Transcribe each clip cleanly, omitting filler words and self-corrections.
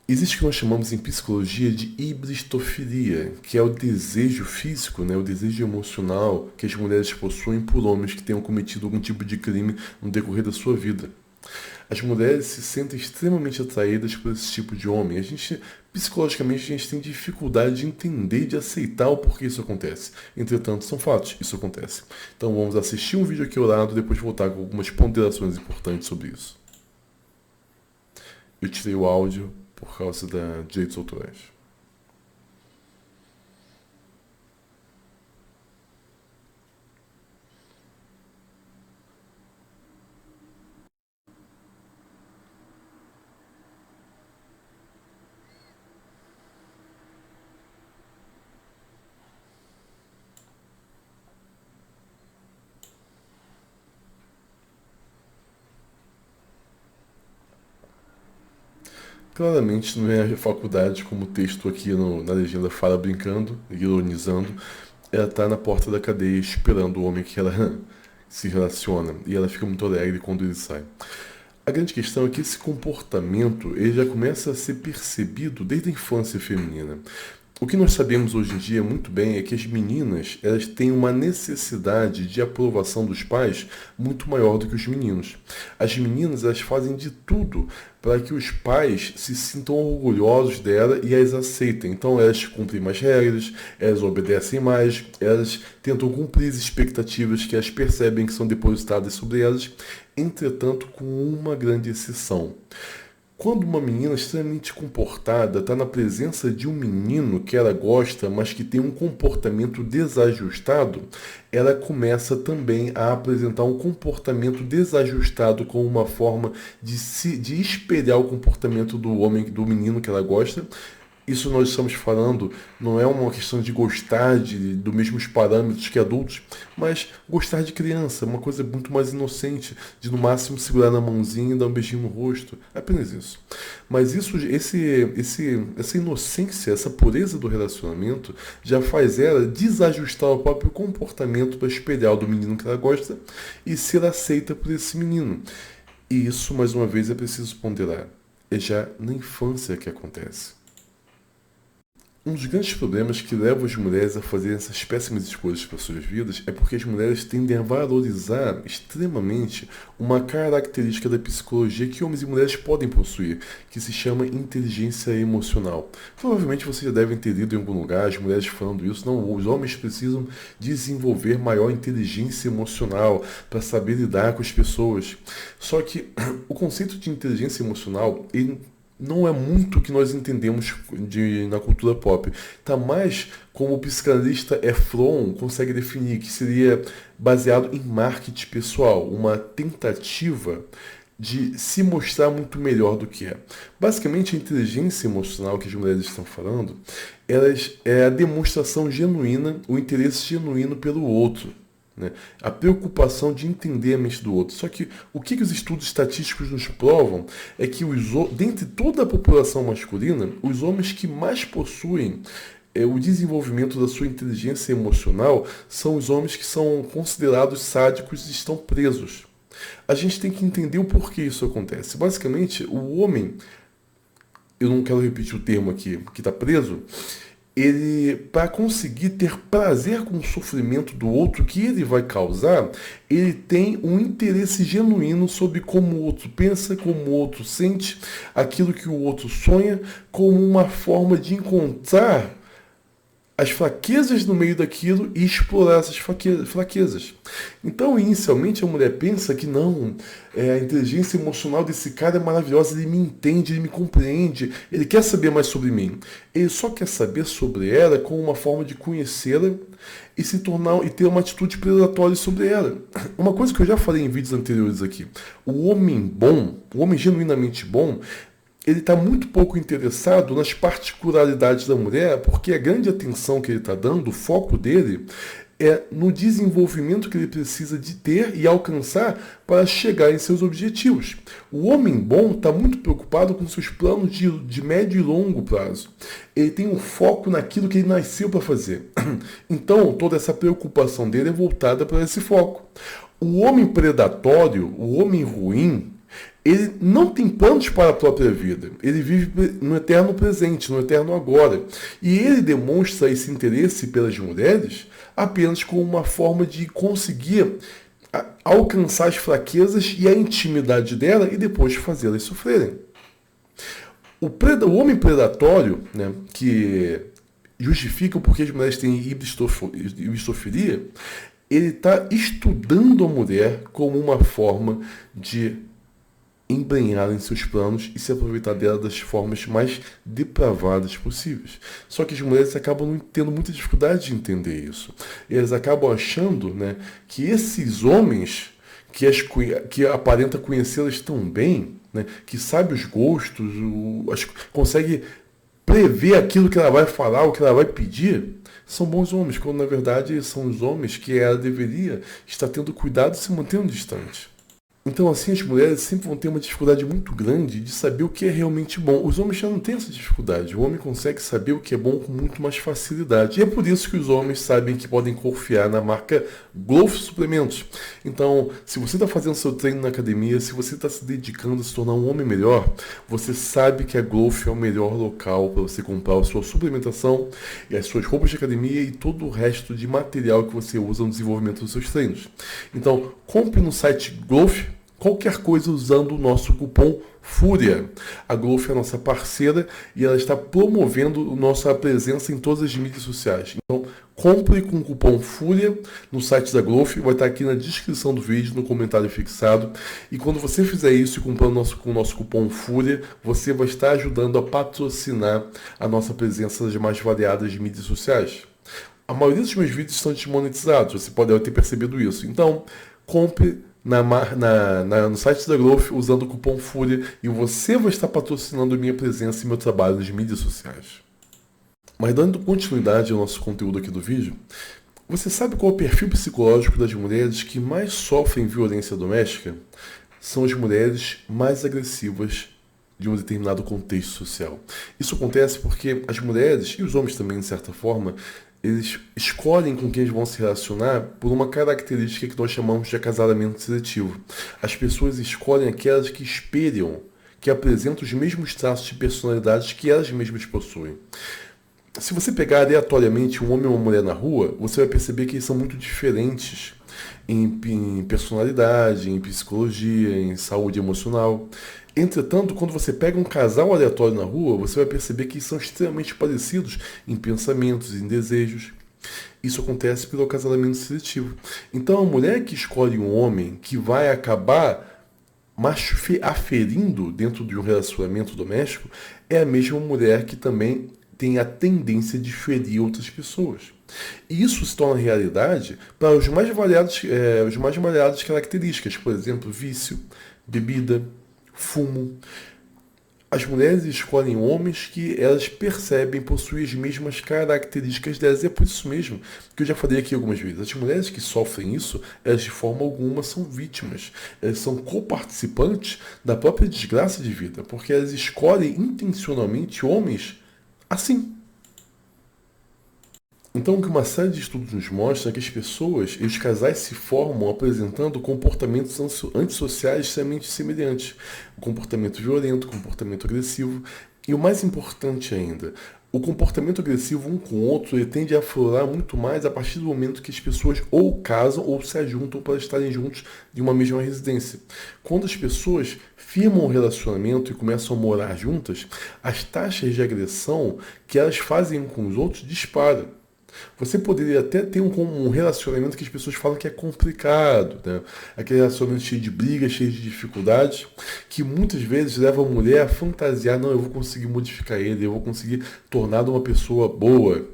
Existe o que nós chamamos em psicologia de hibristofilia, que é o desejo físico, né, o desejo emocional que as mulheres possuem por homens que tenham cometido algum tipo de crime no decorrer da sua vida. As mulheres se sentem extremamente atraídas por esse tipo de homem. Psicologicamente, a gente tem dificuldade de entender e de aceitar o porquê isso acontece. Entretanto, são fatos, isso acontece. Então vamos assistir um vídeo aqui ao lado e depois voltar com algumas ponderações importantes sobre isso. Eu tirei o áudio por causa da direitos autorais. Claramente não é a faculdade, como o texto aqui na legenda fala, brincando, ironizando. Ela está na porta da cadeia esperando o homem que ela se relaciona. E ela fica muito alegre quando ele sai. A grande questão é que esse comportamento ele já começa a ser percebido desde a infância feminina. O que nós sabemos hoje em dia muito bem é que as meninas elas têm uma necessidade de aprovação dos pais muito maior do que os meninos. As meninas elas fazem de tudo para que os pais se sintam orgulhosos dela e as aceitem. Então elas cumprem mais regras, elas obedecem mais, elas tentam cumprir as expectativas que elas percebem que são depositadas sobre elas. Entretanto, com uma grande exceção. Quando uma menina extremamente comportada está na presença de um menino que ela gosta, mas que tem um comportamento desajustado, ela começa também a apresentar um comportamento desajustado como uma forma de espelhar o comportamento do homem, do menino que ela gosta. Isso nós estamos falando não é uma questão de gostar dos mesmos parâmetros que adultos, mas gostar de criança, uma coisa muito mais inocente, de no máximo segurar na mãozinha e dar um beijinho no rosto, apenas isso. Mas essa inocência, essa pureza do relacionamento já faz ela desajustar o próprio comportamento para espelhar o do menino que ela gosta e ser aceita por esse menino. E isso, mais uma vez, é preciso ponderar. É já na infância que acontece. Um dos grandes problemas que levam as mulheres a fazerem essas péssimas escolhas para suas vidas é porque as mulheres tendem a valorizar extremamente uma característica da psicologia que homens e mulheres podem possuir, que se chama inteligência emocional. Provavelmente você já deve ter lido em algum lugar as mulheres falando isso. Não, os homens precisam desenvolver maior inteligência emocional para saber lidar com as pessoas. Só que o conceito de inteligência emocional, ele não é muito o que nós entendemos na cultura pop. Está mais como o psicanalista Efron consegue definir, que seria baseado em marketing pessoal, uma tentativa de se mostrar muito melhor do que é. Basicamente, a inteligência emocional que as mulheres estão falando, é a demonstração genuína, o interesse genuíno pelo outro. Né? A preocupação de entender a mente do outro. Só que o que os estudos estatísticos nos provam é que dentre toda a população masculina, os homens que mais possuem o desenvolvimento da sua inteligência emocional são os homens que são considerados sádicos e estão presos. A gente tem que entender o porquê isso acontece. Basicamente, o homem, eu não quero repetir o termo aqui, que está preso, ele, para conseguir ter prazer com o sofrimento do outro que ele vai causar, ele tem um interesse genuíno sobre como o outro pensa, como o outro sente, aquilo que o outro sonha, como uma forma de encontrar as fraquezas no meio daquilo e explorar essas fraquezas. Então, inicialmente, a mulher pensa que não, a inteligência emocional desse cara é maravilhosa, ele me entende, ele me compreende, ele quer saber mais sobre mim. Ele só quer saber sobre ela como uma forma de conhecê-la e se tornar e ter uma atitude predatória sobre ela. Uma coisa que eu já falei em vídeos anteriores aqui, o homem bom, o homem genuinamente bom, ele está muito pouco interessado nas particularidades da mulher, porque a grande atenção que ele está dando, o foco dele, é no desenvolvimento que ele precisa de ter e alcançar para chegar em seus objetivos. O homem bom está muito preocupado com seus planos de médio e longo prazo. Ele tem um foco naquilo que ele nasceu para fazer. Então, toda essa preocupação dele é voltada para esse foco. O homem predatório, o homem ruim, ele não tem planos para a própria vida. Ele vive no eterno presente, no eterno agora. E ele demonstra esse interesse pelas mulheres apenas como uma forma de conseguir alcançar as fraquezas e a intimidade dela e depois fazê-las sofrerem. O homem predatório, né, que justifica porque as mulheres têm ibistofilia, ele está estudando a mulher como uma forma de embrenhar em seus planos e se aproveitar dela das formas mais depravadas possíveis. Só que as mulheres acabam tendo muita dificuldade de entender isso. Elas acabam achando, né, que esses homens que aparenta conhecê-las tão bem, né, que sabe os gostos, consegue prever aquilo que ela vai falar, o que ela vai pedir, são bons homens, quando na verdade são os homens que ela deveria estar tendo cuidado e se mantendo distante. Então, assim, as mulheres sempre vão ter uma dificuldade muito grande de saber o que é realmente bom. Os homens já não têm essa dificuldade. O homem consegue saber o que é bom com muito mais facilidade. E é por isso que os homens sabem que podem confiar na marca Growth Suplementos. Então, se você está fazendo seu treino na academia, se você está se dedicando a se tornar um homem melhor, você sabe que a Growth é o melhor local para você comprar a sua suplementação e as suas roupas de academia e todo o resto de material que você usa no desenvolvimento dos seus treinos. Então, compre no site Growth qualquer coisa usando o nosso cupom FURIA. A Growth é a nossa parceira e ela está promovendo a nossa presença em todas as mídias sociais. Então, compre com o cupom FURIA no site da Growth, vai estar aqui na descrição do vídeo, no comentário fixado. E quando você fizer isso e comprando com o nosso cupom FURIA, você vai estar ajudando a patrocinar a nossa presença nas mais variadas mídias sociais. A maioria dos meus vídeos estão desmonetizados, você pode ter percebido isso. Então, compre no site da Growth usando o cupom FURIA e você vai estar patrocinando minha presença e meu trabalho nas mídias sociais. Mas dando continuidade ao nosso conteúdo aqui do vídeo, você sabe qual é o perfil psicológico das mulheres que mais sofrem violência doméstica? São as mulheres mais agressivas de um determinado contexto social. Isso acontece porque as mulheres, e os homens também de certa forma, eles escolhem com quem eles vão se relacionar por uma característica que nós chamamos de acasalamento seletivo. As pessoas escolhem aquelas que espelham, que apresentam os mesmos traços de personalidade que elas mesmas possuem. Se você pegar aleatoriamente um homem ou uma mulher na rua, você vai perceber que eles são muito diferentes em personalidade, em psicologia, em saúde emocional. Entretanto, quando você pega um casal aleatório na rua, você vai perceber que são extremamente parecidos em pensamentos, em desejos. Isso acontece pelo acasalamento seletivo. Então, a mulher que escolhe um homem que vai acabar aferindo dentro de um relacionamento doméstico é a mesma mulher que também tem a tendência de ferir outras pessoas. E isso se torna realidade para as mais variadas características, por exemplo, vício, bebida, fumo. As mulheres escolhem homens que elas percebem possuem as mesmas características delas. E é por isso mesmo que eu já falei aqui algumas vezes. As mulheres que sofrem isso, elas de forma alguma são vítimas. Elas são coparticipantes da própria desgraça de vida, porque elas escolhem intencionalmente homens assim. Então, o que uma série de estudos nos mostra é que as pessoas e os casais se formam apresentando comportamentos antissociais extremamente semelhantes. O comportamento violento, o comportamento agressivo e o mais importante ainda, o comportamento agressivo um com o outro ele tende a aflorar muito mais a partir do momento que as pessoas ou casam ou se ajuntam para estarem juntos de uma mesma residência. Quando as pessoas firmam um relacionamento e começam a morar juntas, as taxas de agressão que elas fazem com os outros disparam. Você poderia até ter um relacionamento que as pessoas falam que é complicado, né? Aquele relacionamento cheio de brigas, cheio de dificuldades, que muitas vezes leva a mulher a fantasiar, não, eu vou conseguir modificar ele, eu vou conseguir torná-lo uma pessoa boa.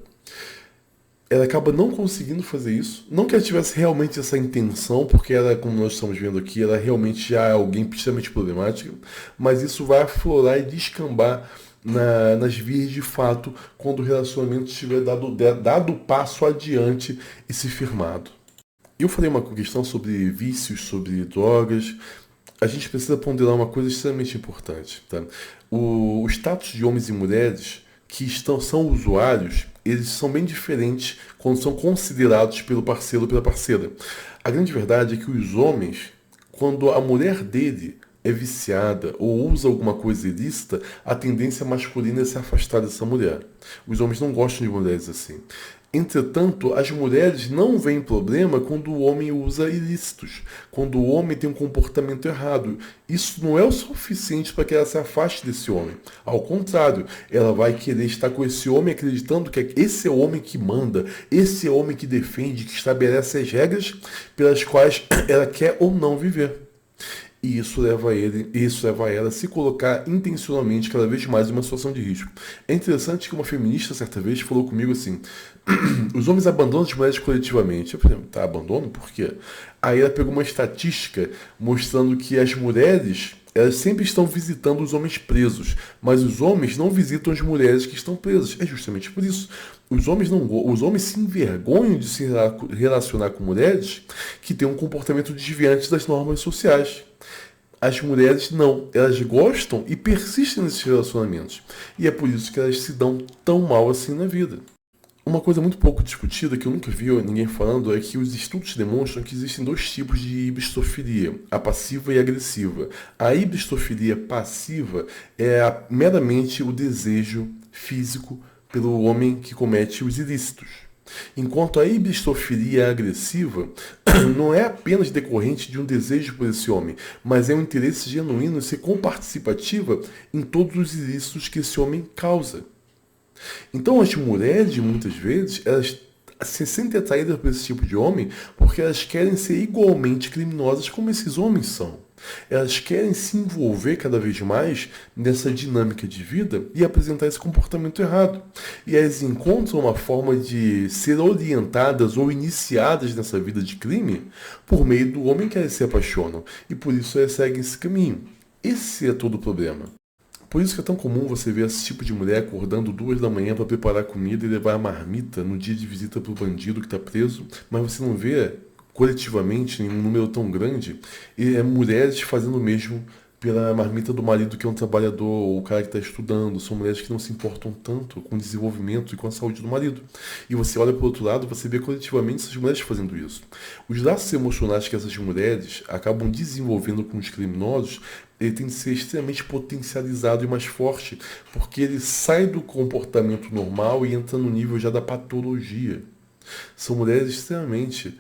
Ela acaba não conseguindo fazer isso. Não que ela tivesse realmente essa intenção, porque ela, como nós estamos vendo aqui, ela realmente já é alguém extremamente problemática, mas isso vai aflorar e descambar nas vias de fato, quando o relacionamento tiver dado passo adiante e se firmado. Eu falei uma questão sobre vícios, sobre drogas. A gente precisa ponderar uma coisa extremamente importante. Tá? O status de homens e mulheres que são usuários, eles são bem diferentes quando são considerados pelo parceiro ou pela parceira. A grande verdade é que os homens, quando a mulher dele é viciada ou usa alguma coisa ilícita, a tendência masculina é se afastar dessa mulher. Os homens não gostam de mulheres assim. Entretanto, as mulheres não veem problema quando o homem usa ilícitos, quando o homem tem um comportamento errado. Isso não é o suficiente para que ela se afaste desse homem. Ao contrário, ela vai querer estar com esse homem acreditando que esse é o homem que manda, esse é o homem que defende, que estabelece as regras pelas quais ela quer ou não viver. E isso leva ela a se colocar intencionalmente cada vez mais em uma situação de risco. É interessante que uma feminista certa vez falou comigo assim: os homens abandonam as mulheres coletivamente. Eu falei, tá, abandono? Por quê? Aí ela pegou uma estatística mostrando que as mulheres, elas sempre estão visitando os homens presos, mas os homens não visitam as mulheres que estão presas. É justamente por isso. Os homens se envergonham de se relacionar com mulheres que têm um comportamento desviante das normas sociais. As mulheres não, elas gostam e persistem nesses relacionamentos. E é por isso que elas se dão tão mal assim na vida. Uma coisa muito pouco discutida, que eu nunca vi ninguém falando, é que os estudos demonstram que existem dois tipos de hibristofilia, a passiva e a agressiva. A hibristofilia passiva é meramente o desejo físico pelo homem que comete os ilícitos. Enquanto a hibristofilia agressiva não é apenas decorrente de um desejo por esse homem, mas é um interesse genuíno em ser comparticipativa em todos os ilícitos que esse homem causa. Então as mulheres, muitas vezes, elas se sentem atraídas por esse tipo de homem porque elas querem ser igualmente criminosas como esses homens são. Elas querem se envolver cada vez mais nessa dinâmica de vida e apresentar esse comportamento errado. E elas encontram uma forma de ser orientadas ou iniciadas nessa vida de crime por meio do homem que elas se apaixonam. E por isso elas seguem esse caminho. Esse é todo o problema. Por isso que é tão comum você ver esse tipo de mulher acordando 2 da manhã para preparar comida e levar a marmita no dia de visita para o bandido que está preso, mas você não vê coletivamente em um número tão grande mulheres fazendo o mesmo pela marmita do marido que é um trabalhador ou o cara que está estudando. São mulheres que não se importam tanto com o desenvolvimento e com a saúde do marido. E você olha para o outro lado, você vê coletivamente essas mulheres fazendo isso. Os laços emocionais que essas mulheres acabam desenvolvendo com os criminosos, ele tem que ser extremamente potencializado e mais forte, porque ele sai do comportamento normal e entra no nível já da patologia. São mulheres extremamente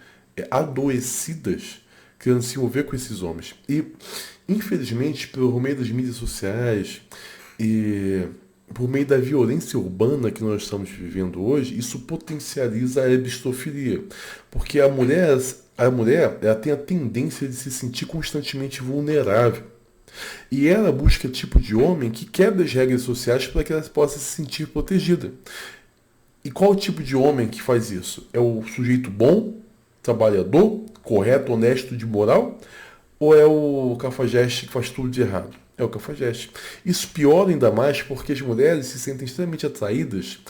adoecidas querendo se envolver com esses homens. E, infelizmente, por meio das mídias sociais e por meio da violência urbana que nós estamos vivendo hoje, isso potencializa a ebistofilia. Porque a mulher ela tem a tendência de se sentir constantemente vulnerável. E ela busca tipo de homem que quebra as regras sociais para que ela possa se sentir protegida. E qual tipo de homem que faz isso? É o sujeito bom, trabalhador, correto, honesto, de moral? Ou é o cafajeste que faz tudo de errado? É o cafajeste. Isso piora ainda mais porque as mulheres se sentem extremamente atraídas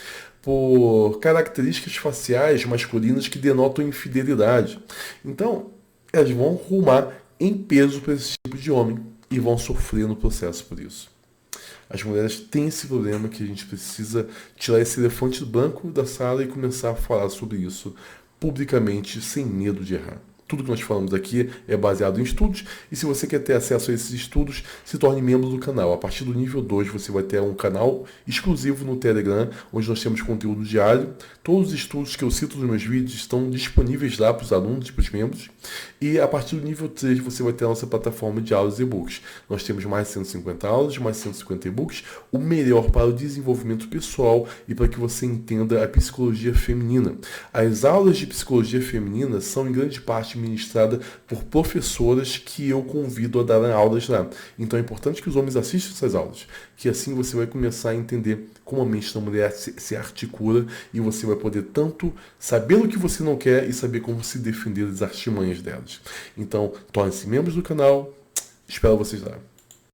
por características faciais masculinas que denotam infidelidade. Então, elas vão rumar em peso para esse tipo de homem e vão sofrer no processo por isso. As mulheres têm esse problema que a gente precisa tirar esse elefante branco da sala e começar a falar sobre isso publicamente, sem medo de errar. Tudo que nós falamos aqui é baseado em estudos, e se você quer ter acesso a esses estudos, se torne membro do canal. A partir do nível 2 você vai ter um canal exclusivo no Telegram, onde nós temos conteúdo diário. Todos os estudos que eu cito nos meus vídeos estão disponíveis lá para os alunos, para os membros. E a partir do nível 3 você vai ter a nossa plataforma de aulas e e-books. Nós temos mais de 150 aulas, mais de 150 e-books, o melhor para o desenvolvimento pessoal e para que você entenda a psicologia feminina. As aulas de psicologia feminina são em grande parte ministrada por professoras que eu convido a dar aulas lá. Então é importante que os homens assistam essas aulas, que assim você vai começar a entender como a mente da mulher se articula e você vai poder tanto saber o que você não quer e saber como se defender das artimanhas delas. Então, tornem-se membros do canal. Espero vocês lá.